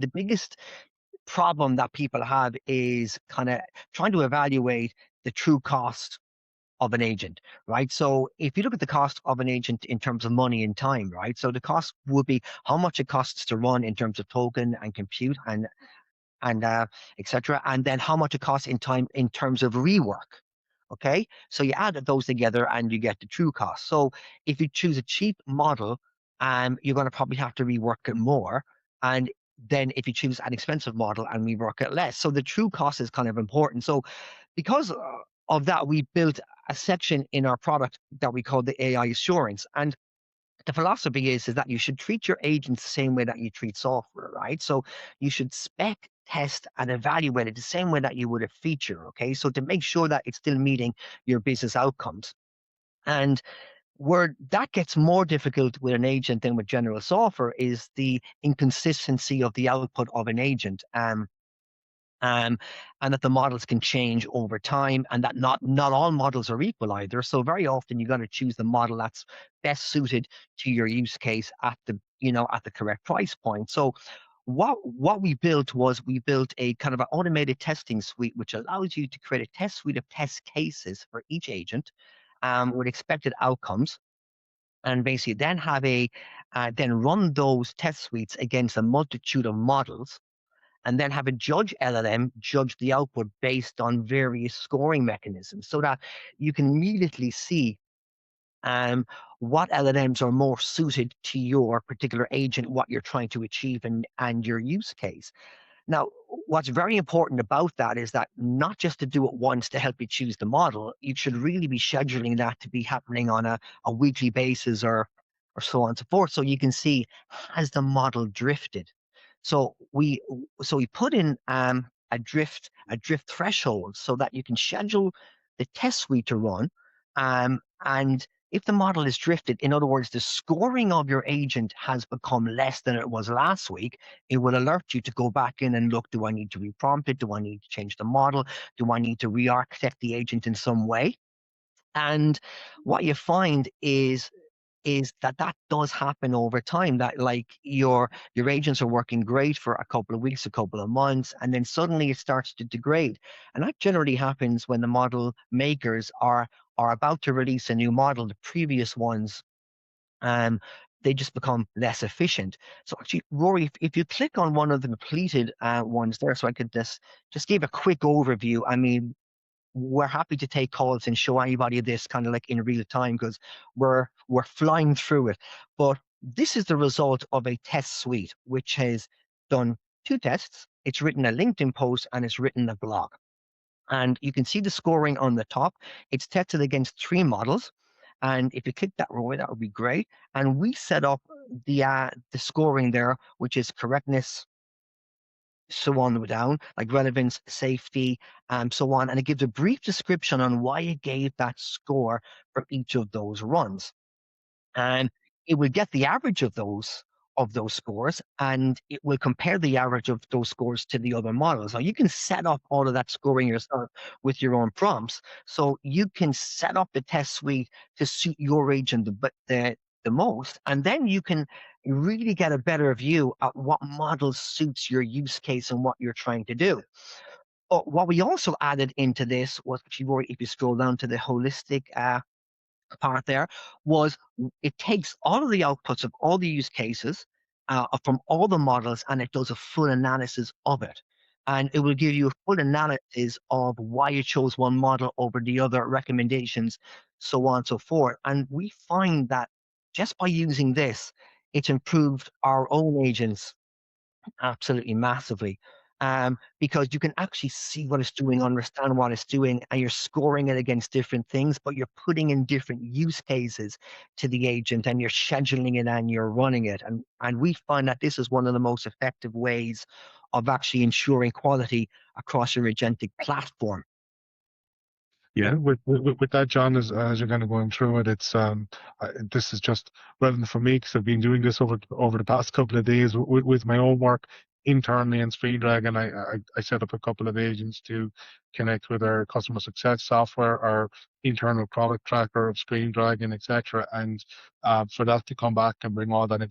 the biggest problem that people have is kind of trying to evaluate the true cost of an agent, right? So if you look at the cost of an agent in terms of money and time, right? So the cost would be how much it costs to run in terms of token and compute and etc. And then how much it costs in time in terms of rework. Okay, so you add those together and you get the true cost. So if you choose a cheap model, you're going to probably have to rework it more. And then if you choose an expensive model and rework it less, so the true cost is kind of important. So because of that, we built a section in our product that we call the AI Assurance. And the philosophy is that you should treat your agents the same way that you treat software, right? So you should spec, test, and evaluate it the same way that you would a feature, okay? So to make sure that it's still meeting your business outcomes. And where that gets more difficult with an agent than with general software is the inconsistency of the output of an agent. Um, and that the models can change over time, and that not all models are equal either. So very often you got to choose the model that's best suited to your use case at the correct price point. So what we built was we built a kind of an automated testing suite which allows you to create a test suite of test cases for each agent, with expected outcomes, and basically then have then run those test suites against a multitude of models, and then have a judge LLM judge the output based on various scoring mechanisms so that you can immediately see what LLMs are more suited to your particular agent, what you're trying to achieve, and your use case. Now, what's very important about that is that not just to do it once to help you choose the model, you should really be scheduling that to be happening on a weekly basis, or so on and so forth, so you can see, has the model drifted? So we put in a drift threshold so that you can schedule the test suite to run, and if the model is drifted, in other words, the scoring of your agent has become less than it was last week, it will alert you to go back in and look, do I need to reprompt it? Do I need to change the model? Do I need to re-architect the agent in some way? And what you find is that does happen over time, that like your agents are working great for a couple of weeks, a couple of months, and then suddenly it starts to degrade. And that generally happens when the model makers are about to release a new model. The previous ones, um they just become less efficient. So actually, Rory, if you click on one of the completed ones there, so I could just give a quick overview. I mean, we're happy to take calls and show anybody this kind of like in real time, because we're flying through it. But this is the result of a test suite which has done two tests. It's written a LinkedIn post and it's written a blog. And you can see the scoring on the top. It's tested against three models. And if you click that, Roy, that would be great. And we set up the scoring there, which is correctness, so on down, like relevance, safety, so on. And it gives a brief description on why it gave that score for each of those runs. And it will get the average of those scores, and it will compare the average of those scores to the other models. Now you can set up all of that scoring yourself with your own prompts. So you can set up the test suite to suit your agent the most, and then you can really get a better view at what model suits your use case and what you're trying to do. But what we also added into this was, if you scroll down to the holistic part there, was it takes all of the outputs of all the use cases from all the models, and it does a full analysis of it. And it will give you a full analysis of why you chose one model over the other, recommendations, so on and so forth. And we find that just by using this, it's improved our own agents absolutely massively. Because you can actually see what it's doing, understand what it's doing, and you're scoring it against different things, but you're putting in different use cases to the agent, and you're scheduling it and you're running it. And we find that this is one of the most effective ways of actually ensuring quality across your agentic platform. Yeah, with that, John, as you're kind of going through it, it's this is just relevant for me because I've been doing this over the past couple of days with my own work. internally in Screendragon, I set up a couple of agents to connect with our customer success software, our internal product tracker of Screendragon, etc. And for that to come back and bring all that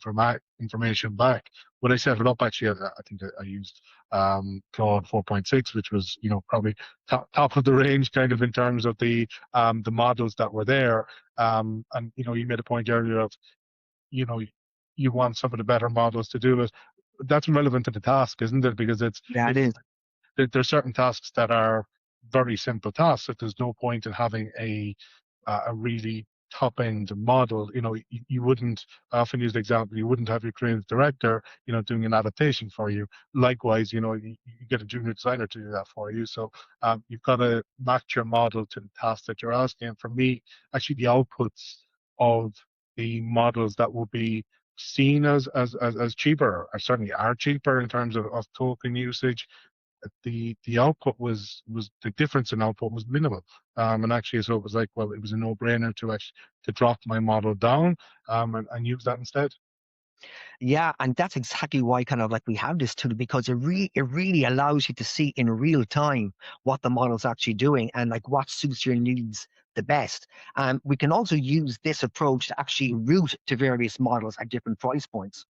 information back. When I set it up, actually, I think I used Claude 4.6, which was, probably top of the range kind of in terms of the models that were there. And you made a point earlier of, you know, you want some of the better models to do it. That's relevant to the task, isn't it? Because Yeah, it is. there's certain tasks that are very simple tasks that there's no point in having a really top end model. You wouldn't, I often use the example, you wouldn't have your creative director, doing an adaptation for you. Likewise, you get a junior designer to do that for you. So you've got to match your model to the task that you're asking. And for me, actually the outputs of the models that will be seen as cheaper, or certainly are cheaper in terms of token usage, the output was the difference in output was minimal. And actually, so it was like, well, it was a no-brainer to drop my model down and use that instead. Yeah, and that's exactly why kind of like we have this tool, because it really allows you to see in real time what the model's actually doing and like what suits your needs the best. We can also use this approach to actually route to various models at different price points.